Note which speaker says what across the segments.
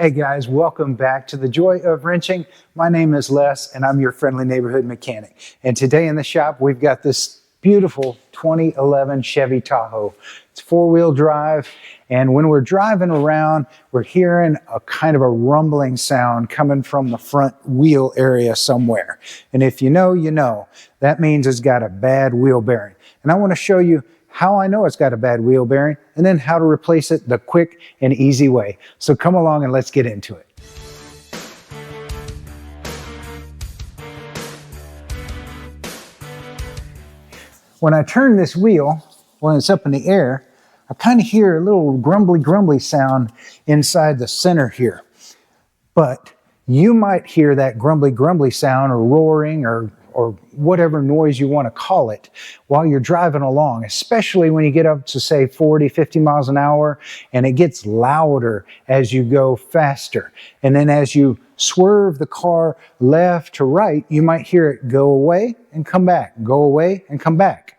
Speaker 1: Hey guys, welcome back to The Joy of Wrenching. My name is Les and I'm your friendly neighborhood mechanic. And today in the shop we've got this beautiful 2011 Chevy Tahoe. It's four-wheel drive, and when we're driving around we're hearing a kind of a rumbling sound coming from the front wheel area somewhere. And if you know, you know. That means it's got a bad wheel bearing. And I want to show you how I know it's got a bad wheel bearing, and then how to replace it the quick and easy way. So come along and let's get into it. When I turn this wheel, when it's up in the air, I kind of hear a little grumbly sound inside the center here. But you might hear that grumbly sound or roaring or whatever noise you want to call it while you're driving along, especially when you get up to say 40, 50 miles an hour, and it gets louder as you go faster. And then as you swerve the car left to right, you might hear it go away and come back, go away and come back.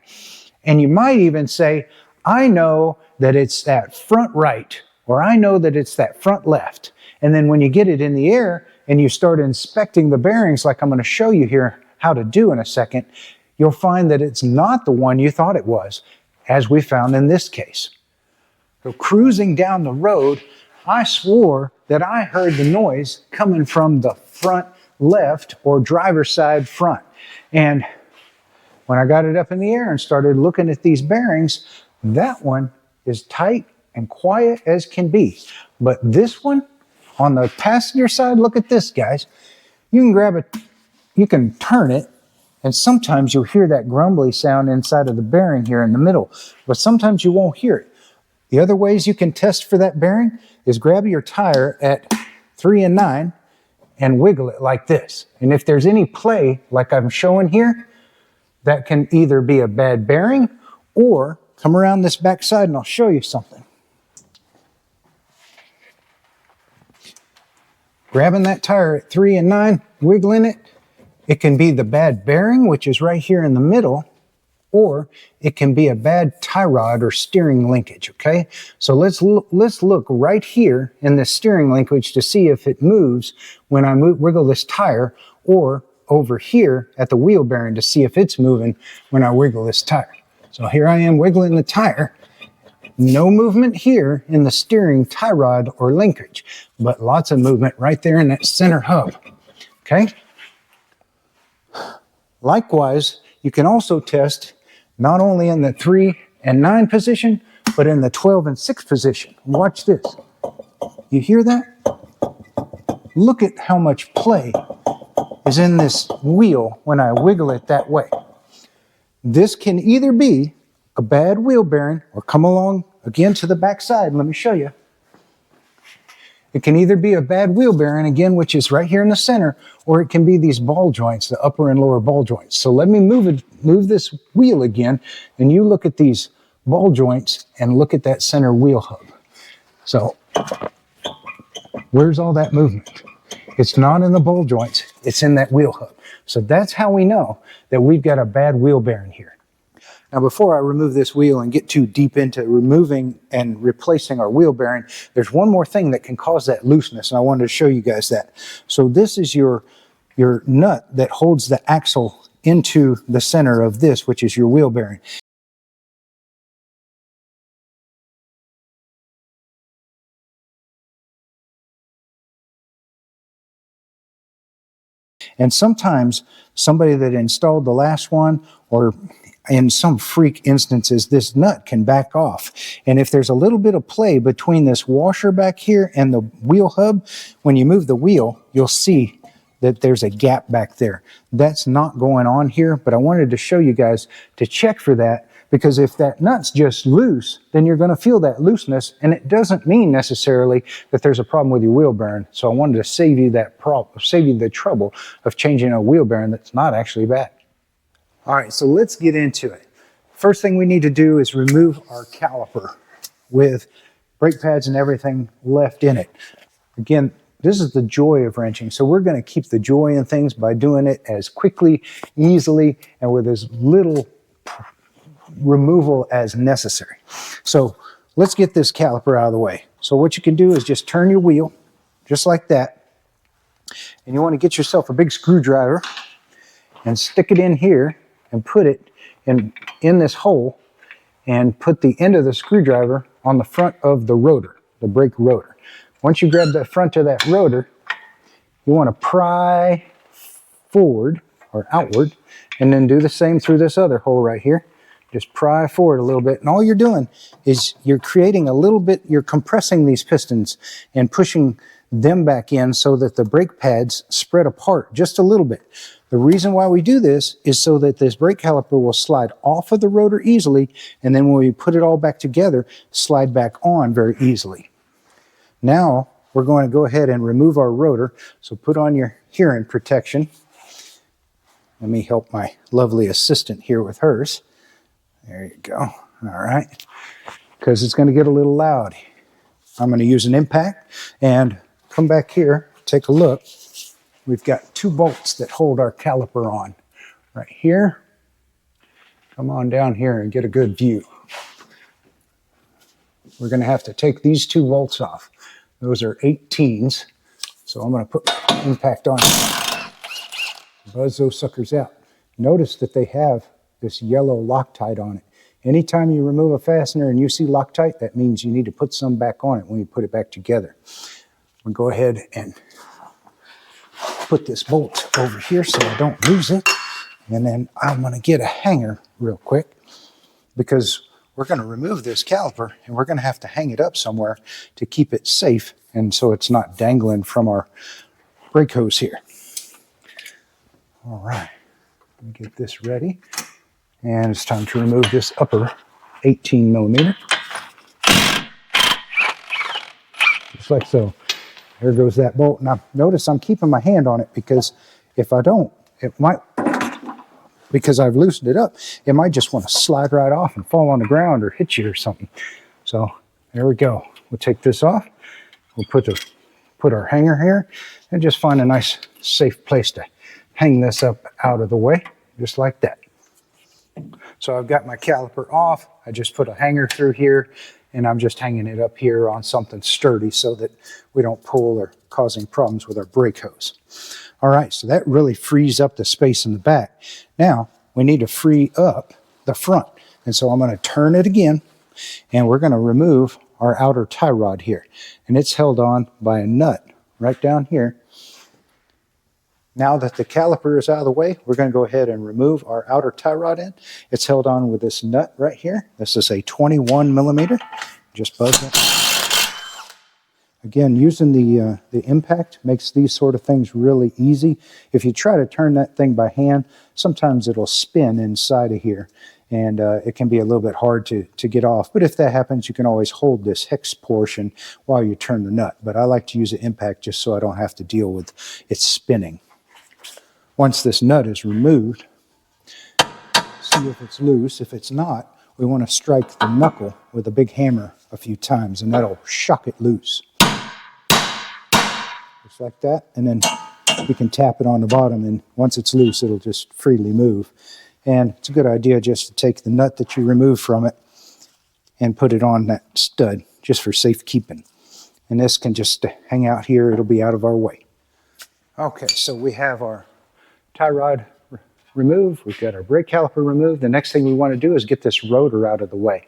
Speaker 1: And you might even say, I know that it's that front right, or I know that it's that front left. And then when you get it in the air and you start inspecting the bearings like I'm going to show you here how to do in a second, you'll find that it's not the one you thought it was, as we found in this case. So cruising down the road, I swore that I heard the noise coming from the front left or driver's side front. And when I got it up in the air and started looking at these bearings, that one is tight and quiet as can be. But this one on the passenger side, look at this, guys. You can grab it, you can turn it, and sometimes you'll hear that grumbly sound inside of the bearing here in the middle, but sometimes you won't hear it. The other ways you can test for that bearing is grab your tire at 3 and 9 and wiggle it like this. And if there's any play, like I'm showing here, that can either be a bad bearing or come around this back side and I'll show you something. Grabbing that tire at 3 and 9, wiggling it, it can be the bad bearing, which is right here in the middle, or it can be a bad tie rod or steering linkage, okay? So let's look right here in the steering linkage to see if it moves when I wiggle this tire, or over here at the wheel bearing to see if it's moving when I wiggle this tire. So here I am wiggling the tire. No movement here in the steering tie rod or linkage, but lots of movement right there in that center hub, okay? Likewise, you can also test not only in the 3 and 9 position, but in the 12 and 6 position. Watch this. You hear that? Look at how much play is in this wheel when I wiggle it that way. This can either be a bad wheel bearing, or come along again to the back side. Let me show you. It can either be a bad wheel bearing, again, which is right here in the center, or it can be these ball joints, the upper and lower ball joints. So let me move this wheel again, and you look at these ball joints and look at that center wheel hub. So where's all that movement? It's not in the ball joints, it's in that wheel hub. So that's how we know that we've got a bad wheel bearing here. Now, before I remove this wheel and get too deep into removing and replacing our wheel bearing, there's one more thing that can cause that looseness, and I wanted to show you guys that. So this is your nut that holds the axle into the center of this, which is your wheel bearing. And sometimes somebody that installed the last one, or in some freak instances, this nut can back off. And if there's a little bit of play between this washer back here and the wheel hub, when you move the wheel, you'll see that there's a gap back there. That's not going on here, but I wanted to show you guys to check for that, because if that nut's just loose, then you're going to feel that looseness, and it doesn't mean necessarily that there's a problem with your wheel bearing. So I wanted to save you that problem, save you the trouble of changing a wheel bearing that's not actually bad. All right, so let's get into it. First thing we need to do is remove our caliper with brake pads and everything left in it. Again, this is the joy of wrenching. So we're going to keep the joy in things by doing it as quickly, easily, and with as little removal as necessary. So let's get this caliper out of the way. So what you can do is just turn your wheel just like that. And you want to get yourself a big screwdriver and stick it in here and put it in this hole and put the end of the screwdriver on the front of the rotor, the brake rotor. Once you grab the front of that rotor, you want to pry forward or outward and then do the same through this other hole right here. Just pry forward a little bit, and all you're doing is you're creating a little bit, you're compressing these pistons and pushing them back in so that the brake pads spread apart just a little bit. The reason why we do this is so that this brake caliper will slide off of the rotor easily, and then when we put it all back together, slide back on very easily. Now we're going to go ahead and remove our rotor, so put on your hearing protection. Let me help my lovely assistant here with hers. There you go. All right. Because it's going to get a little loud. I'm going to use an impact and come back here, take a look. We've got 2 bolts that hold our caliper on. Right here. Come on down here and get a good view. We're going to have to take these 2 bolts off. Those are 18s. So I'm going to put my impact on. Buzz those suckers out. Notice that they have this yellow Loctite on it. Anytime you remove a fastener and you see Loctite, that means you need to put some back on it when you put it back together. We'll go ahead and put this bolt over here so I don't lose it. And then I'm going to get a hanger real quick because we're going to remove this caliper and we're going to have to hang it up somewhere to keep it safe and so it's not dangling from our brake hose here. All right, let me get this ready. And it's time to remove this upper 18 millimeter. Just like so. There goes that bolt. Now notice I'm keeping my hand on it because if I don't, it might, because I've loosened it up, it might just want to slide right off and fall on the ground or hit you or something. So there we go. We'll take this off. We'll put our hanger here and just find a nice safe place to hang this up out of the way, just like that. So I've got my caliper off. I just put a hanger through here and I'm just hanging it up here on something sturdy so that we don't pull or causing problems with our brake hose. All right, so that really frees up the space in the back. Now we need to free up the front. And so I'm going to turn it again and we're going to remove our outer tie rod here. And it's held on by a nut right down here. Now that the caliper is out of the way, we're going to go ahead and remove our outer tie rod end. It's held on with this nut right here. This is a 21 millimeter. Just buzz it. Again, using the impact makes these sort of things really easy. If you try to turn that thing by hand, sometimes it'll spin inside of here. And it can be a little bit hard to get off. But if that happens, you can always hold this hex portion while you turn the nut. But I like to use the impact just so I don't have to deal with it spinning. Once this nut is removed, see if it's loose. If it's not, we want to strike the knuckle with a big hammer a few times, and that'll shock it loose. Just like that, and then we can tap it on the bottom, and once it's loose, it'll just freely move. And it's a good idea just to take the nut that you removed from it and put it on that stud, just for safekeeping. And this can just hang out here. It'll be out of our way. Okay, so we have our tie rod removed. We've got our brake caliper removed. The next thing we want to do is get this rotor out of the way.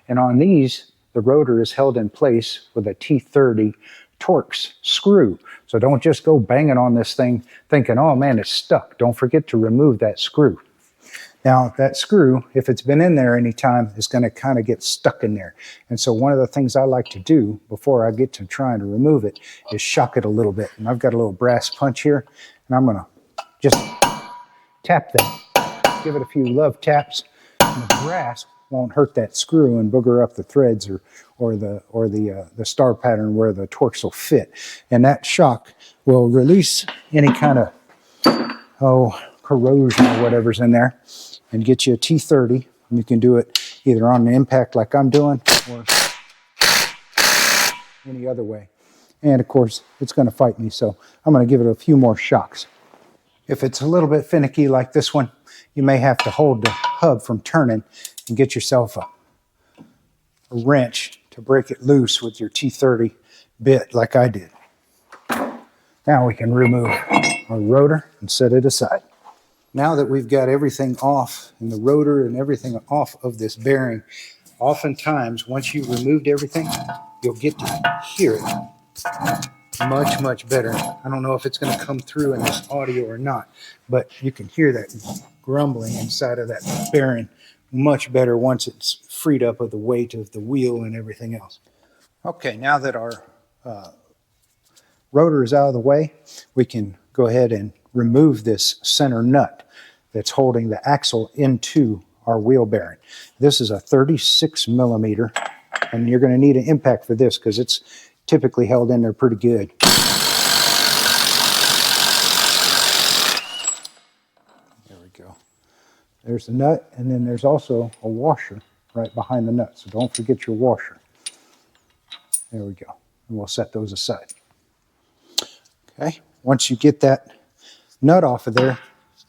Speaker 1: And on these, the rotor is held in place with a T30 Torx screw. So don't just go banging on this thing thinking, oh man, it's stuck. Don't forget to remove that screw. Now that screw, if it's been in there any time, is going to kind of get stuck in there. And so one of the things I like to do before I get to trying to remove it is shock it a little bit. And I've got a little brass punch here, and I'm going to just tap that. Give it a few love taps, and the brass won't hurt that screw and booger up the threads or the star pattern where the Torx will fit. And that shock will release any kind of corrosion or whatever's in there and get you a T30. And you can do it either on the impact like I'm doing or any other way. And of course, it's going to fight me, so I'm going to give it a few more shocks. If it's a little bit finicky like this one, you may have to hold the hub from turning and get yourself a wrench to break it loose with your T30 bit like I did. Now we can remove our rotor and set it aside. Now that we've got everything off and the rotor and everything off of this bearing, oftentimes once you've removed everything, you'll get to hear it much, much better. I don't know if it's going to come through in this audio or not, but you can hear that grumbling inside of that bearing much better once it's freed up of the weight of the wheel and everything else. Okay, now that our rotor is out of the way, we can go ahead and remove this center nut that's holding the axle into our wheel bearing. This is a 36 millimeter, and you're going to need an impact for this because it's typically held in there pretty good. There we go. There's the nut, and then there's also a washer right behind the nut, so don't forget your washer. There we go. And we'll set those aside. Okay, once you get that nut off of there,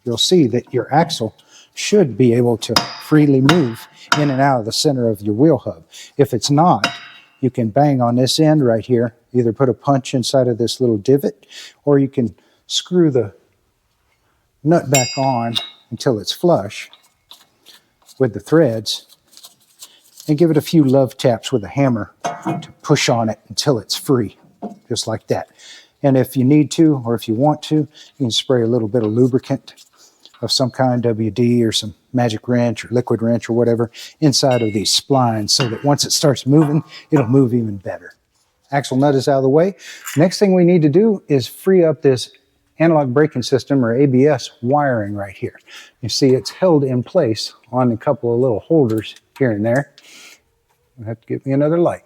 Speaker 1: you'll see that your axle should be able to freely move in and out of the center of your wheel hub. If it's not, you can bang on this end right here, either put a punch inside of this little divot, or you can screw the nut back on until it's flush with the threads and give it a few love taps with a hammer to push on it until it's free, just like that. And if you need to, or if you want to, you can spray a little bit of lubricant of some kind, WD or some magic wrench or liquid wrench or whatever, inside of these splines so that once it starts moving, it'll move even better. Axle nut is out of the way. Next thing we need to do is free up this analog braking system, or ABS, wiring right here. You see it's held in place on a couple of little holders here and there. You'll have to get me another light.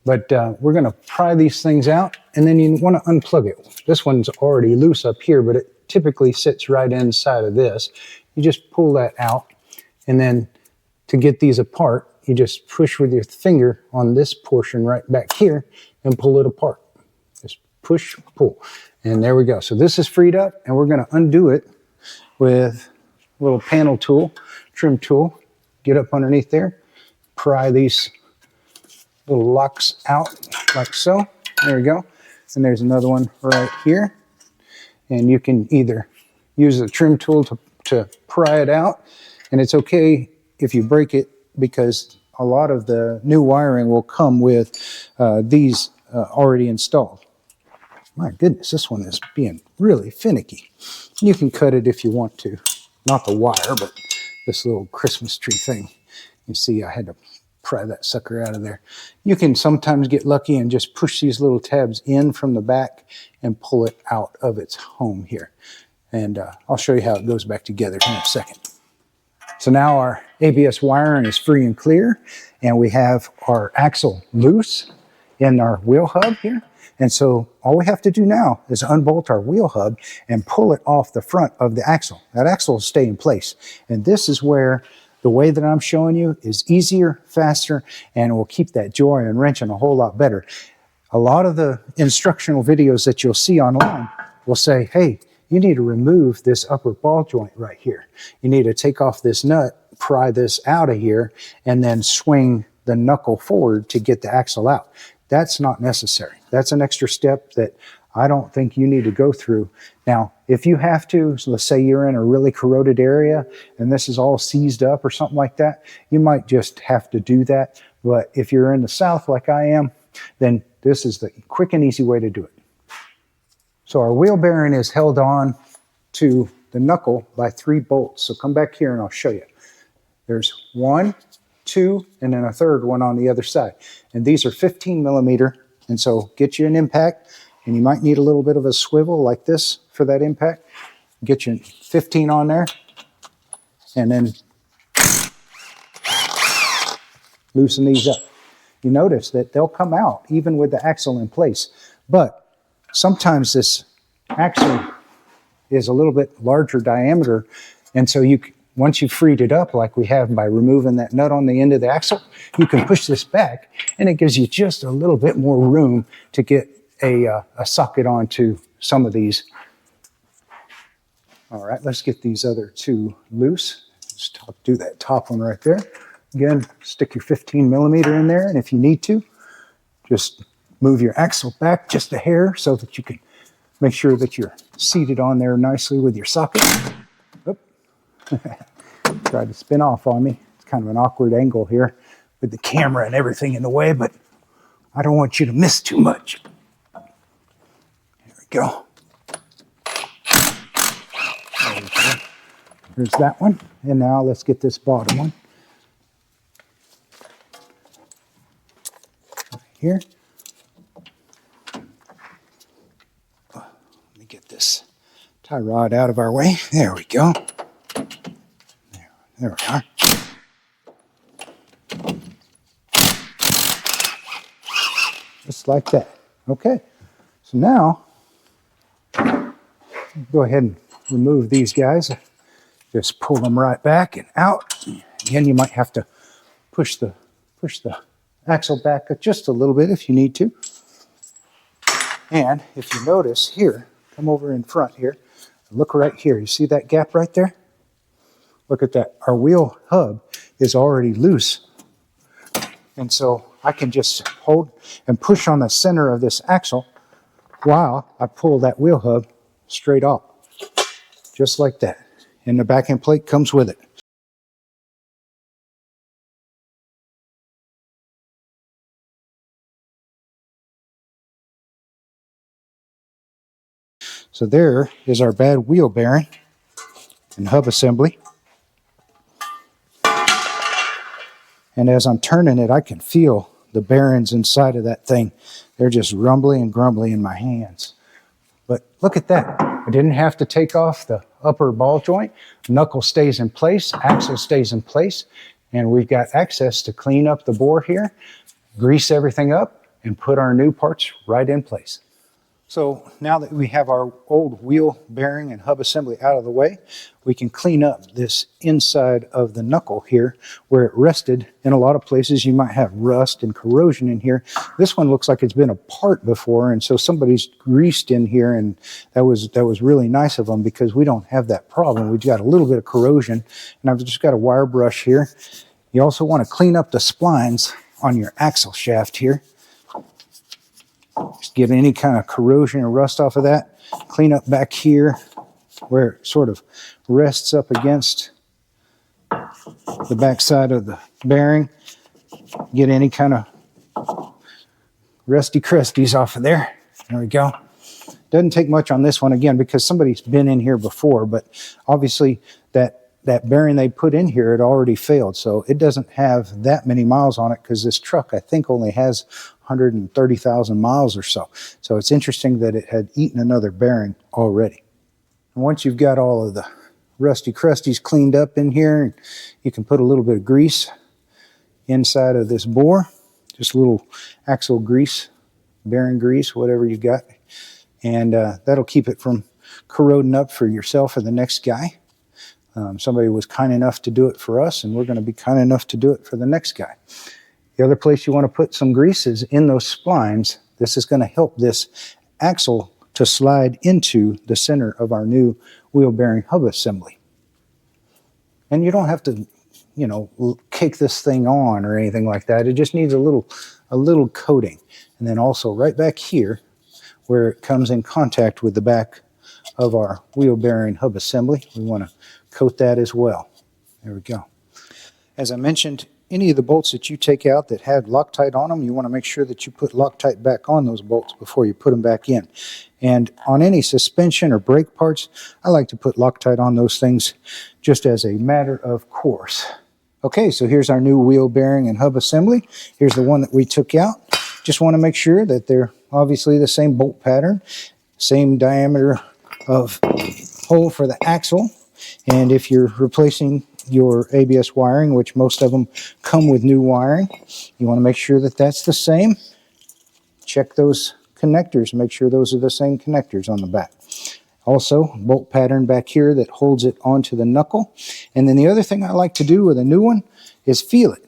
Speaker 1: But we're going to pry these things out, and then you want to unplug it. This one's already loose up here, but it typically sits right inside of this. You just pull that out, and then to get these apart, you just push with your finger on this portion right back here and pull it apart. Just push, pull, and there we go. So this is freed up, and we're going to undo it with a little panel tool, trim tool. Get up underneath there, pry these little locks out like so. There we go. And there's another one right here. And you can either use the trim tool to pry it out, and it's okay if you break it because a lot of the new wiring will come with these already installed. My goodness, this one is being really finicky. You can cut it if you want to. Not the wire, but this little Christmas tree thing. You see, I had to pry that sucker out of there. You can sometimes get lucky and just push these little tabs in from the back and pull it out of its home here. And I'll show you how it goes back together in a second. So now our ABS wiring is free and clear, and we have our axle loose in our wheel hub here. And so all we have to do now is unbolt our wheel hub and pull it off the front of the axle. That axle will stay in place. And this is where the way that I'm showing you is easier, faster, and will keep that joy and wrenching a whole lot better. A lot of the instructional videos that you'll see online will say, hey, you need to remove this upper ball joint right here. You need to take off this nut, pry this out of here, and then swing the knuckle forward to get the axle out. That's not necessary. That's an extra step that I don't think you need to go through. Now, if you have to, so let's say you're in a really corroded area and this is all seized up or something like that, you might just have to do that. But if you're in the South like I am, then this is the quick and easy way to do it. So our wheel bearing is held on to the knuckle by 3 bolts. So come back here and I'll show you. There's 1, 2, and then a third one on the other side. And these are 15 millimeter. And so get you an impact. And you might need a little bit of a swivel like this for that impact. Get your 15 on there, and then loosen these up. You notice that they'll come out even with the axle in place. But sometimes this axle is a little bit larger diameter, and so once you've freed it up like we have by removing that nut on the end of the axle, you can push this back, and it gives you just a little bit more room to get a socket onto some of these. All right, let's get these other 2 loose. Just do that top one right there. Again, stick your 15 millimeter in there, and if you need to, just move your axle back just a hair so that you can Make sure that you're seated on there nicely with your socket. Oop. Tried to spin off on me. It's kind of an awkward angle here with the camera and everything in the way, but I don't want you to miss too much. There we go. There's that one. And now let's get this bottom one. Right here. Let me get this tie rod out of our way. There we go. There we are. Just like that. Okay. So now, go ahead and remove these guys. Just pull them right back and out. Again, you might have to push the axle back just a little bit if you need to. And if you notice here, come over in front here, look right here. You see that gap right there? Look at that. Our wheel hub is already loose. And so I can just hold and push on the center of this axle while I pull that wheel hub straight off. Just like that. And the back end plate comes with it. So there is our bad wheel bearing and hub assembly. And as I'm turning it, I can feel the bearings inside of that thing. They're just rumbly and grumbly in my hands. But look at that. I didn't have to take off the upper ball joint. Knuckle stays in place, axle stays in place, and we've got access to clean up the bore here, grease everything up, and put our new parts right in place. So now that we have our old wheel bearing and hub assembly out of the way, we can clean up this inside of the knuckle here where it rested. In a lot of places you might have rust and corrosion in here. This one looks like it's been apart before, and so somebody's greased in here, and that was really nice of them because we don't have that problem. We've got a little bit of corrosion, and I've just got a wire brush here. You also want to clean up the splines on your axle shaft here. Just get any kind of corrosion or rust off of that. Clean up back here where it sort of rests up against the back side of the bearing. Get any kind of rusty crusties off of there. There we go. Doesn't take much on this one again because somebody's been in here before, but obviously that bearing they put in here had already failed, so it doesn't have that many miles on it because this truck I think only has 130,000 miles or so. So it's interesting that it had eaten another bearing already. And once you've got all of the rusty crusties cleaned up in here, you can put a little bit of grease inside of this bore, just a little axle grease, bearing grease, whatever you got, and that'll keep it from corroding up for yourself or the next guy. Somebody was kind enough to do it for us, and we're going to be kind enough to do it for the next guy. The other place you want to put some grease is in those splines. This is going to help this axle to slide into the center of our new wheel bearing hub assembly. And you don't have to, you know, cake this thing on or anything like that. It just needs a little coating. And then also right back here where it comes in contact with the back of our wheel bearing hub assembly, we want to coat that as well. There we go. As I mentioned, any of the bolts that you take out that had Loctite on them, you want to make sure that you put Loctite back on those bolts before you put them back in. And on any suspension or brake parts, I like to put Loctite on those things just as a matter of course. Okay, so here's our new wheel bearing and hub assembly. Here's the one that we took out. Just want to make sure that they're obviously the same bolt pattern, same diameter of hole for the axle. And if you're replacing your ABS wiring, which most of them come with new wiring, you want to make sure that that's the same. Check those connectors, make sure those are the same connectors on the back. Also, bolt pattern back here that holds it onto the knuckle. And then the other thing I like to do with a new one is feel it.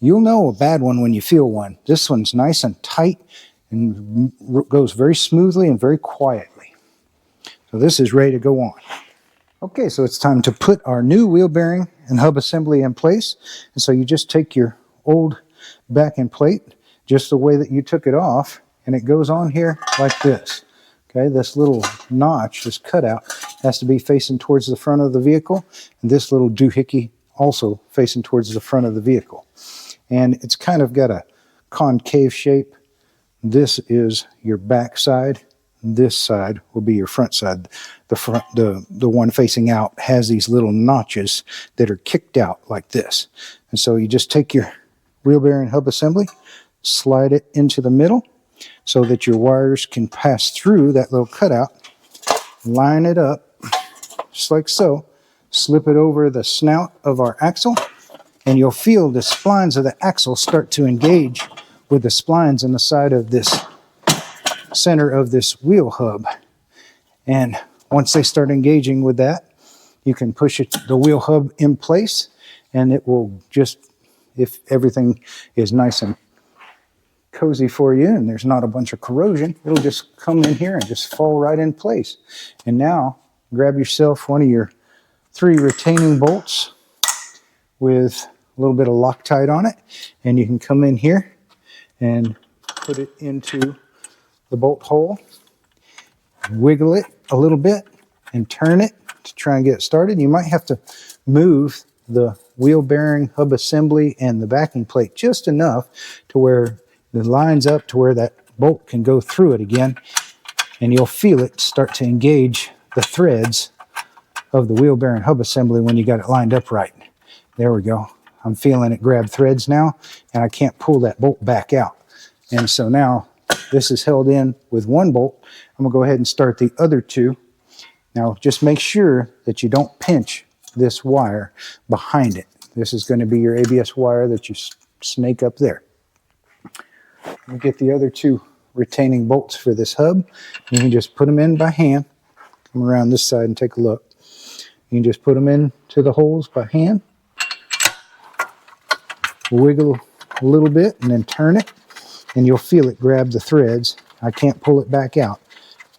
Speaker 1: You'll know a bad one when you feel one. This one's nice and tight and goes very smoothly and very quietly. So this is ready to go on. Okay, so it's time to put our new wheel bearing and hub assembly in place. And so you just take your old back end plate, just the way that you took it off, and it goes on here like this. Okay, this little notch, this cutout, has to be facing towards the front of the vehicle, and this little doohickey also facing towards the front of the vehicle. And it's kind of got a concave shape. This is your back side. This side will be your front side. The one facing out has these little notches that are kicked out like this. And so you just take your wheel bearing hub assembly, slide it into the middle so that your wires can pass through that little cutout, line it up just like so, slip it over the snout of our axle, and you'll feel the splines of the axle start to engage with the splines in the side of this center of this wheel hub. And once they start engaging with that, you can push the wheel hub in place, and it will just, if everything is nice and cozy for you and there's not a bunch of corrosion, it'll just come in here and just fall right in place. And now grab yourself one of your 3 retaining bolts with a little bit of Loctite on it, and you can come in here and put it into the bolt hole, wiggle it a little bit and turn it to try and get it started. You might have to move the wheel bearing hub assembly and the backing plate just enough to where it lines up to where that bolt can go through it again, and you'll feel it start to engage the threads of the wheel bearing hub assembly when you got it lined up right. There we go. I'm feeling it grab threads now, and I can't pull that bolt back out. And so now this is held in with one bolt. I'm gonna go ahead and start the other 2. Now just make sure that you don't pinch this wire behind it. This is going to be your ABS wire that you snake up there. You get the other 2 retaining bolts for this hub. You can just put them in by hand. Come around this side and take a look. You can just put them into the holes by hand, wiggle a little bit, and then turn it, and you'll feel it grab the threads. I can't pull it back out.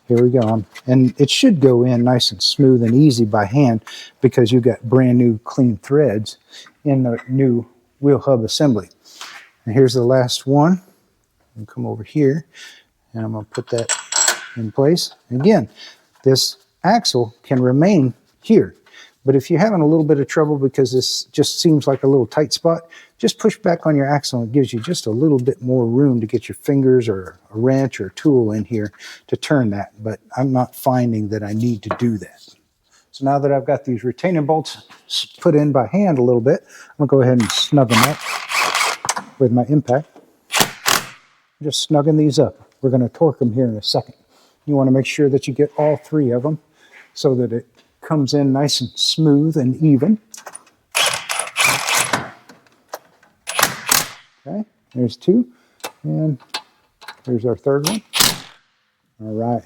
Speaker 1: Here we go. And it should go in nice and smooth and easy by hand because you've got brand new clean threads in the new wheel hub assembly. And here's the last one. I'm come over here and I'm going to put that in place. Again, this axle can remain here, but if you're having a little bit of trouble because this just seems like a little tight spot, just push back on your axle and it gives you just a little bit more room to get your fingers or a wrench or a tool in here to turn that, but I'm not finding that I need to do that. So now that I've got these retaining bolts put in by hand a little bit, I'm going to go ahead and snug them up with my impact. Just snugging these up. We're going to torque them here in a second. You want to make sure that you get all 3 of them so that it comes in nice and smooth and even. Okay, there's 2, and there's our 3rd one. All right,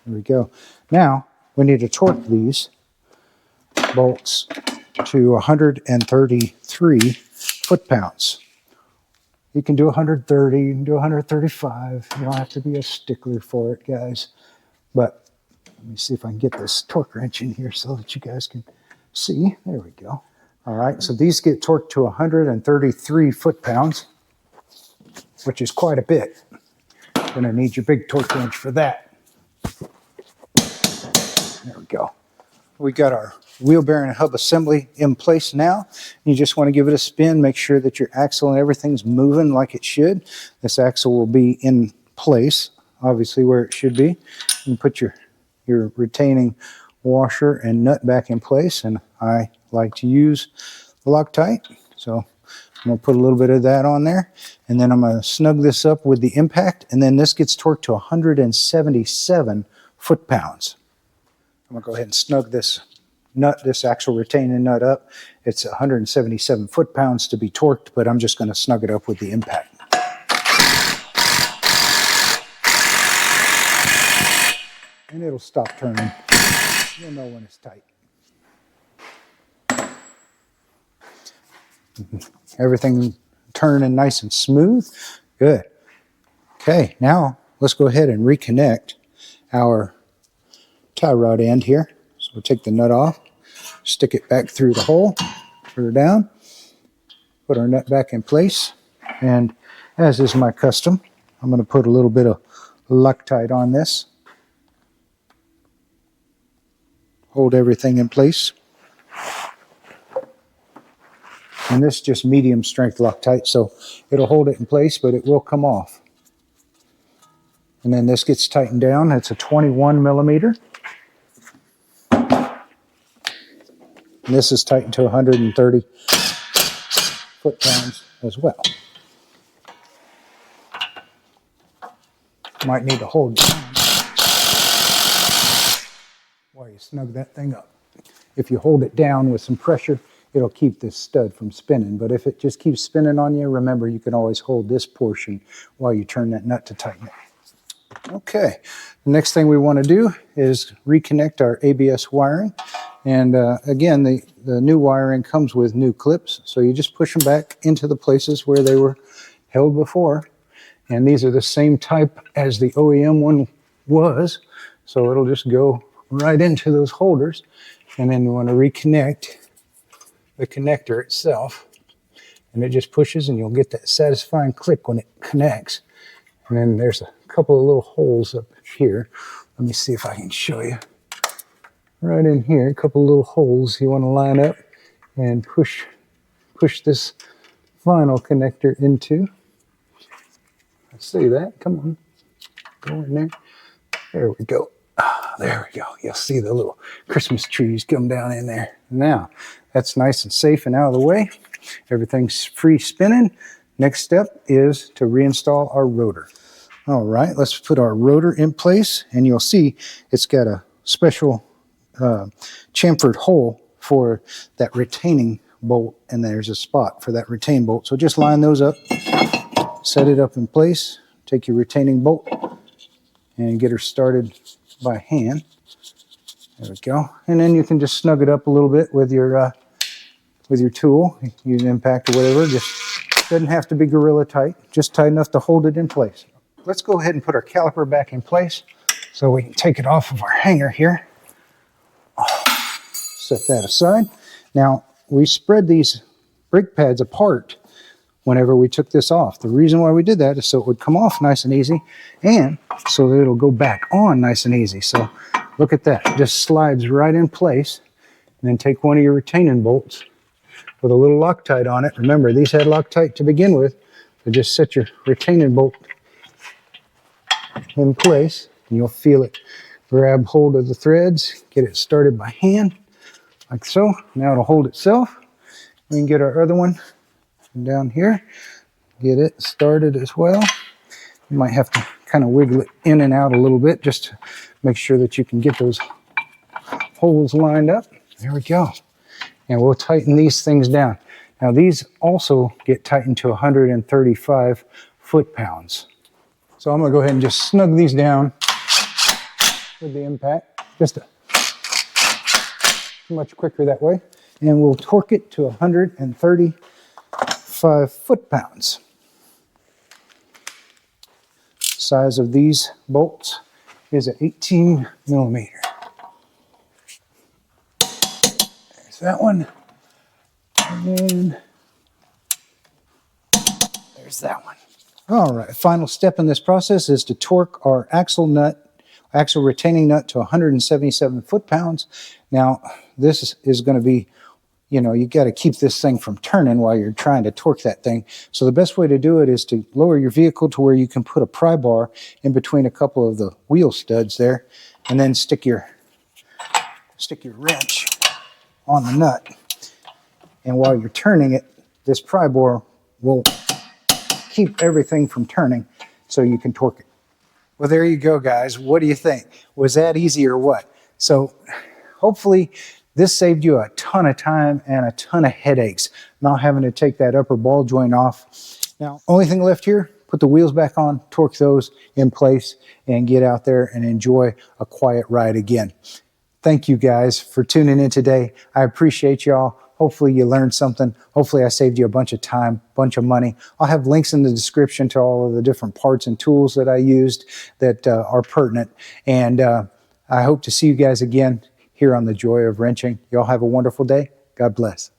Speaker 1: there we go. Now, we need to torque these bolts to 133 foot-pounds. You can do 130, you can do 135. You don't have to be a stickler for it, guys. But let me see if I can get this torque wrench in here so that you guys can see. There we go. All right, so these get torqued to 133 foot-pounds, which is quite a bit. You're gonna need your big torque wrench for that. There we go. We got our wheel bearing hub assembly in place now. You just want to give it a spin, make sure that your axle and everything's moving like it should. This axle will be in place, obviously where it should be. You put your retaining washer and nut back in place, and I like to use Loctite, so I'm going to put a little bit of that on there, and then I'm going to snug this up with the impact, and then this gets torqued to 177 foot-pounds. I'm going to go ahead and snug this nut, this actual retaining nut up. It's 177 foot-pounds to be torqued, but I'm just going to snug it up with the impact. And it'll stop turning. You'll know when it's tight. Everything turning nice and smooth. Good. Okay, now let's go ahead and reconnect our tie rod end here. So we'll take the nut off, stick it back through the hole, put her down, put our nut back in place, and as is my custom, I'm going to put a little bit of Loctite on this. hold everything in place. And this is just medium strength Loctite, so it'll hold it in place, but it will come off. And then this gets tightened down. It's a 21 millimeter. And this is tightened to 130 foot-pounds as well. Might need to hold down while you snug that thing up. If you hold it down with some pressure, it'll keep this stud from spinning. But if it just keeps spinning on you, remember you can always hold this portion while you turn that nut to tighten it. Okay, the next thing we want to do is reconnect our ABS wiring. And again, the new wiring comes with new clips, so you just push them back into the places where they were held before. And these are the same type as the OEM one was, so it'll just go right into those holders. And then we want to reconnect the connector itself, and it just pushes and you'll get that satisfying click when it connects. And then there's a couple of little holes up here. Let me see if I can show you. Right in here, a couple of little holes you want to line up and push this final connector into. I see that. Come on. Go in there. There we go. There we go. You'll see the little Christmas trees come down in there. Now, that's nice and safe and out of the way. Everything's free spinning. Next step is to reinstall our rotor. All right, let's put our rotor in place, and you'll see it's got a special chamfered hole for that retaining bolt, and there's a spot for that retain bolt. So just line those up, set it up in place, take your retaining bolt, and get her started by hand. There we go. And then you can just snug it up a little bit with your tool, use an impact or whatever. Just doesn't have to be gorilla tight, just tight enough to hold it in place. Let's go ahead and put our caliper back in place so we can take it off of our hanger here. Set that aside. Now, we spread these brake pads apart whenever we took this off. The reason why we did that is so it would come off nice and easy, and so that it'll go back on nice and easy. So look at that, it just slides right in place. And then take one of your retaining bolts with a little Loctite on it. Remember, these had Loctite to begin with, so just set your retaining bolt in place, and you'll feel it grab hold of the threads, get it started by hand, like so. Now it'll hold itself. We can get our other one down here, get it started as well. You might have to kind of wiggle it in and out a little bit just to make sure that you can get those holes lined up. There we go. And we'll tighten these things down. Now these also get tightened to 135 foot-pounds. So I'm going to go ahead and just snug these down with the impact, just much quicker that way. And we'll torque it to 135 foot-pounds. Size of these bolts is an 18 millimeter. There's that one. And then there's that one. All right, final step in this process is to torque our axle retaining nut to 177 foot-pounds. Now, this is going to be, you got to keep this thing from turning while you're trying to torque that thing. So the best way to do it is to lower your vehicle to where you can put a pry bar in between a couple of the wheel studs there, and then stick your wrench on the nut. And while you're turning it, this pry bar will keep everything from turning so you can torque it. Well, there you go, guys. What do you think? Was that easy or what? So hopefully this saved you a ton of time and a ton of headaches, not having to take that upper ball joint off. Now, only thing left here, put the wheels back on, torque those in place, and get out there and enjoy a quiet ride again. Thank you guys for tuning in today. I appreciate y'all. Hopefully you learned something. Hopefully I saved you a bunch of time, bunch of money. I'll have links in the description to all of the different parts and tools that I used that are pertinent. And I hope to see you guys again here on The Joy of Wrenching. Y'all have a wonderful day. God bless.